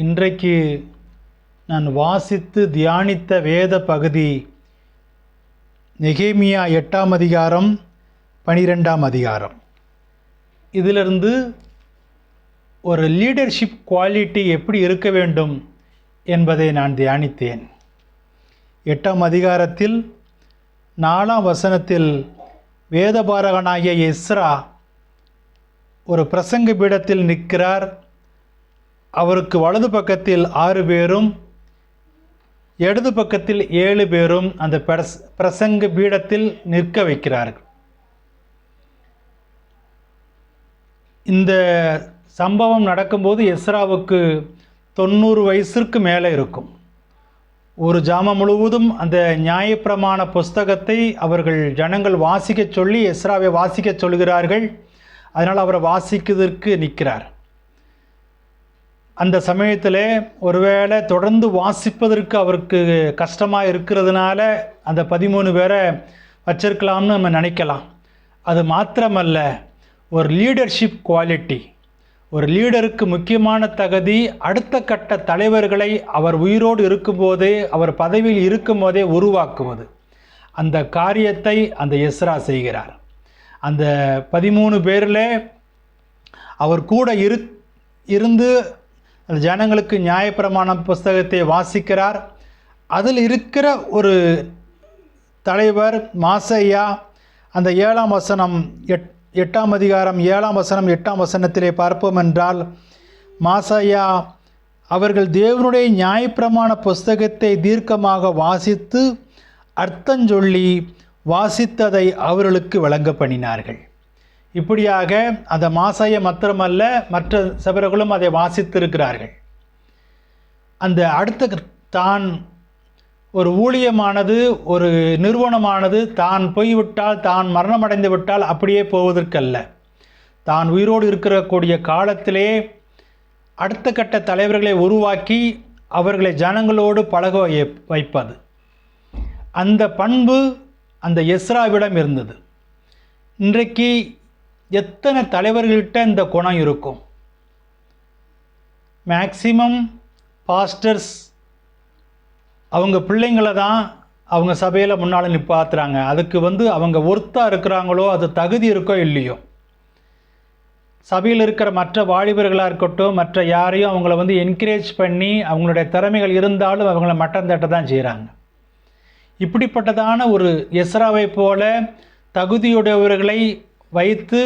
இன்றைக்கு நான் வாசித்து தியானித்த வேத பகுதி நெகேமியா 8ஆம் அதிகாரம் 12ஆம் அதிகாரம். இதிலிருந்து ஒரு லீடர்ஷிப் குவாலிட்டி எப்படி இருக்க வேண்டும் என்பதை நான் தியானித்தேன். 8ஆம் அதிகாரத்தில் 4ஆம் வசனத்தில் வேதபாரகனாகிய எஸ்ரா ஒரு பிரசங்க பீடத்தில் நிற்கிறார். அவருக்கு வலது பக்கத்தில் 6 பேரும் இடது பக்கத்தில் 7 பேரும் அந்த பிரசங்க பீடத்தில் நிற்க வைக்கிறார்கள். இந்த சம்பவம் நடக்கும்போது எஸ்ராவுக்கு 90 வயசிற்கு மேலே இருக்கும். ஒரு ஜாமம் முழுவதும் அந்த நியாயப்பிரமாண புஸ்தகத்தை அவர்கள் ஜனங்கள் வாசிக்க சொல்லி எஸ்ராவை வாசிக்க சொல்கிறார்கள். அதனால் அவரை வாசிக்கிறதுக்கு நிற்கிறார். அந்த சமயத்தில் ஒருவேளை தொடர்ந்து வாசிப்பதற்கு அவருக்கு கஷ்டமாக இருக்கிறதுனால அந்த 13 பேரை வச்சிருக்கலாம்னு நம்ம நினைக்கலாம். அது மாத்திரமல்ல, ஒரு லீடர்ஷிப் குவாலிட்டி, ஒரு லீடருக்கு முக்கியமான தகுதி அடுத்த கட்ட தலைவர்களை அவர் உயிரோடு இருக்கும்போதே, அவர் பதவியில் இருக்கும்போதே உருவாக்குவது. அந்த காரியத்தை அந்த எஸ்ரா செய்கிறார். அந்த 13 பேரில் அவர் கூட இருந்து அந்த ஜனங்களுக்கு நியாயப்பிரமாண புஸ்தகத்தை வாசிக்கிறார். அதில் இருக்கிற ஒரு தலைவர் மாசையா. அந்த 7ஆம் வசனம் 8ஆம் அதிகாரம் 7ஆம் வசனம் 8ஆம் வசனத்திலே பார்ப்போம் என்றால், மாசையா அவர்கள் தேவனுடைய நியாயப்பிரமாண புஸ்தகத்தை தீர்க்கமாக வாசித்து அர்த்தஞ்சொல்லி வாசித்ததை அவர்களுக்கு வழங்க பண்ணினார்கள். இப்படியாக அந்த மாசாய மாத்திரமல்ல, மற்ற சபர்களும் அதை வாசித்திருக்கிறார்கள். அந்த அடுத்த தான் ஒரு ஊழியமானது, ஒரு நிறுவனமானது தான் போய்விட்டால், தான் மரணமடைந்து விட்டால் அப்படியே போவதற்கல்ல. தான் உயிரோடு இருக்கக்கூடிய காலத்திலே அடுத்த கட்ட தலைவர்களை உருவாக்கி அவர்களை ஜனங்களோடு பழக வைப்பது. அந்த பண்பு அந்த எஸ்ராவிடம் இருந்தது. இன்றைக்கு எத்தனை தலைவர்கள்கிட்ட இந்த குணம் இருக்கும்? மேக்சிமம் பாஸ்டர்ஸ் அவங்க பிள்ளைங்களை தான் அவங்க சபையில் முன்னால் நிப்பாத்துறாங்க. அதுக்கு அவங்க ஒர்த்தாக இருக்கிறாங்களோ, அது தகுதி இருக்கோ இல்லையோ, சபையில் இருக்கிற மற்ற வாலிபர்களாக இருக்கட்டும், மற்ற யாரையும் அவங்கள என்கரேஜ் பண்ணி அவங்களுடைய திறமைகள் இருந்தாலும் அவங்கள மட்டம் தட்ட தான் செய்கிறாங்க. இப்படிப்பட்டதான ஒரு எஸ்ராவை போல தகுதியுடையவர்களை வைத்து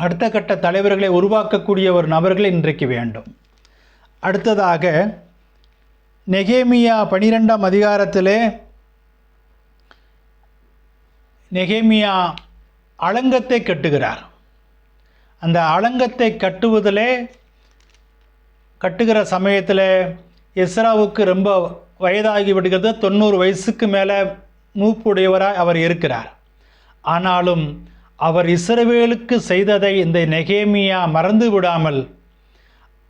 அடுத்த கட்ட தலைவர்களை உருவாக்கக்கூடிய ஒரு நபர்கள் இன்றைக்கு வேண்டும். அடுத்ததாக நெகேமியா 12ஆம் அதிகாரத்திலே நெகேமியா அலங்கத்தை கட்டுகிறார். அந்த அலங்கத்தை கட்டுகிற சமயத்தில் எஸ்ராவுக்கு ரொம்ப வயதாகி விடுகிறது. 90 வயசுக்கு மேலே மூப்புடையவராக அவர் இருக்கிறார். ஆனாலும் அவர் இஸ்ரவேலுக்கு செய்ததை இந்த நெகேமியா மறந்து விடாமல்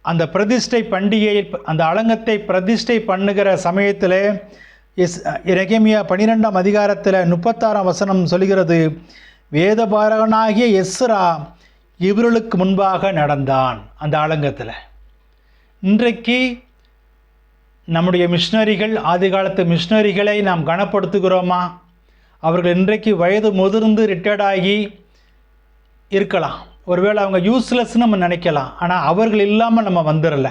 அந்த பிரதிஷ்டை பண்டிகையை, அந்த அலங்கத்தை பிரதிஷ்டை பண்ணுகிற சமயத்தில் நெகேமியா 12ஆம் அதிகாரத்தில் 36ஆம் வசனம் சொல்கிறது, வேதபாரகனாகிய எஸ்ரா இவர்களுக்கு முன்பாக நடந்தான் அந்த அலங்கத்தில். இன்றைக்கு நம்முடைய மிஷினரிகள், ஆதிகாலத்து மிஷினரிகளை நாம் கனப்படுத்துகிறோமா? அவர்கள் இன்றைக்கு வயது முதிர்ந்து ரிட்டையர்டாகி இருக்கலாம். ஒருவேளை அவங்க யூஸ்லெஸ்ன்னு நம்ம நினைக்கலாம். ஆனால் அவர்கள் இல்லாமல் நம்ம வந்துடல.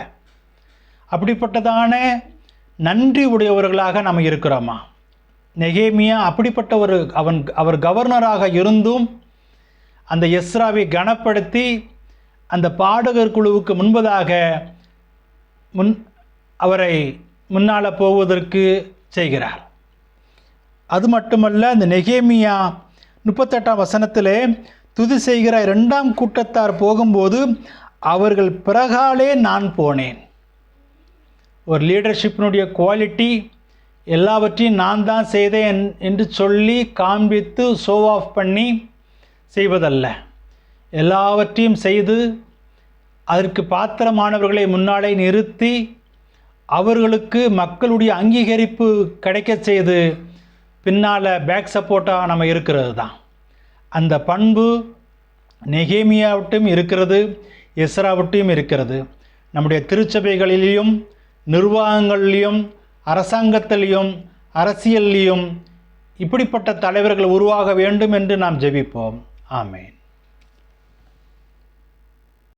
அப்படிப்பட்டதான நன்றி உடையவர்களாக நம்ம இருக்கிறோமா? நெகேமியா அப்படிப்பட்ட அவர் கவர்னராக இருந்தும் அந்த எஸ்ராவை கனப்படுத்தி அந்த பாடகர் குழுவுக்கு முன்பதாக அவரை முன்னால் போவதற்கு செய்கிறார். அது மட்டுமல்ல, அந்த நெகேமியா 38ஆம் வசனத்திலே துதி செய்கிற 2ஆம் கூட்டத்தார் போகும்போது அவர்கள் பிறகாலே நான் போனேன். ஒரு லீடர்ஷிப்பினுடைய குவாலிட்டி எல்லாவற்றையும் நான் தான் செய்தேன் என்று சொல்லி காண்பித்து ஷோ ஆஃப் பண்ணி செய்வதல்ல. எல்லாவற்றையும் செய்து அதற்கு பாத்திரமானவர்களை முன்னாலே நிறுத்தி அவர்களுக்கு மக்களுடைய அங்கீகரிப்பு கிடைக்க செய்து பின்னால் பேக் சப்போர்ட்டாக நம்ம இருக்கிறது தான். அந்த பண்பு நெகேமியாவிட்டும் இருக்கிறது, எஸ்ராவிட்டும் இருக்கிறது. நம்முடைய திருச்சபைகளிலும் நிர்வாகங்களிலும் அரசாங்கத்திலையும் அரசியலிலும் இப்படிப்பட்ட தலைவர்கள் உருவாக வேண்டும் என்று நாம் ஜெபிப்போம். ஆமென்.